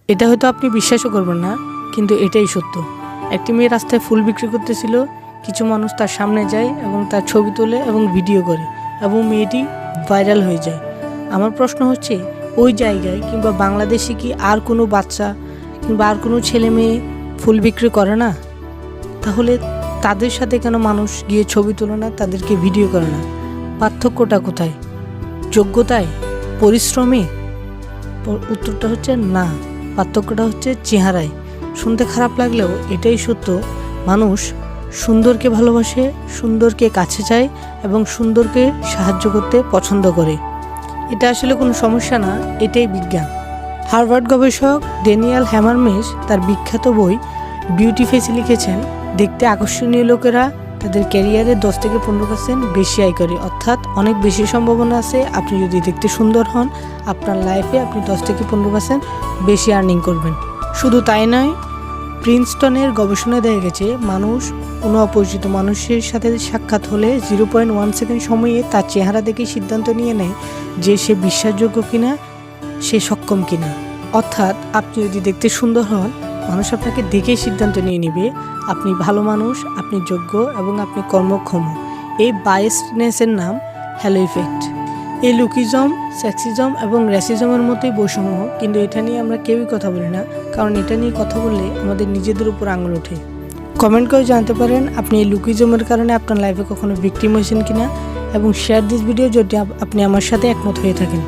এটা হয়তো আপনি বিশ্বাসও করবেন না, কিন্তু এটাই সত্য। একটি মেয়ে রাস্তায় ফুল বিক্রি করতেছিল, কিছু মানুষ তার সামনে যায় এবং তার ছবি তোলে এবং ভিডিও করে এবং মেয়েটি ভাইরাল হয়ে যায়। আমার প্রশ্ন হচ্ছে, ওই জায়গায় কিংবা বাংলাদেশে কি আর কোনো বাচ্চা কিংবা আর কোনো ছেলে মেয়ে ফুল বিক্রি করে না? তাহলে তাদের সাথে কেন মানুষ গিয়ে ছবি তোলে না, তাদেরকে ভিডিও করে না? পার্থক্যটা কোথায়? যোগ্যতায়? পরিশ্রমে? উত্তরটা হচ্ছে না, পার্থক্যটা হচ্ছে চেহারায়। শুনতে খারাপ লাগলেও এটাই সত্য। মানুষ সুন্দরকে ভালোবাসে, সুন্দরকে কাছে চায় এবং সুন্দরকে সাহায্য করতে পছন্দ করে। এটা আসলে কোনো সমস্যা না, এটাই বিজ্ঞান। হার্ভার্ড গবেষক ড্যানিয়েল হ্যামারমেশ তার বিখ্যাত বই বিউটি ফেসে লিখেছেন, দেখতে আকর্ষণীয় লোকেরা তাদের ক্যারিয়ারে 10 থেকে 15% বেশি আয় করে। অর্থাৎ অনেক বেশি সম্ভাবনা আছে আপনি যদি দেখতে সুন্দর হন, আপনার লাইফে আপনি 10 থেকে 15% বেশি আর্নিং করবেন। শুধু তাই নয়, প্রিন্সটনের গবেষণায় দেখা গেছে মানুষ কোনো অপরিচিত মানুষের সাথে সাক্ষাৎ হলে 0.1 সেকেন্ড সময়ে তার চেহারা দেখে সিদ্ধান্ত নিয়ে নেয় যে সে বিশ্বাসযোগ্য কিনা, সে সক্ষম কিনা। অর্থাৎ আপনি যদি দেখতে সুন্দর হন, মানুষ আপনাকে দেখেই সিদ্ধান্ত নিয়ে নেবে আপনি ভালো মানুষ, আপনি যোগ্য এবং আপনি কর্মক্ষম। এই বায়াসনেসের নাম হ্যালো ইফেক্ট। এই লুকিজম, সেক্সিজম এবং র্যাসিজমের মতোই বৈষম্য, কিন্তু এটা নিয়ে আমরা কেউই কথা বলি না, কারণ এটা নিয়ে কথা বললে আমাদের নিজেদের উপর আঙুল ওঠে। কমেন্ট করে জানতে পারেন আপনি এই লুকিজমের কারণে আপনার লাইফে কখনো ভিকটিম হয়েছেন কিনা, এবং শেয়ার দিস ভিডিও যদি আপনি আমার সাথে একমত হয়ে থাকেন।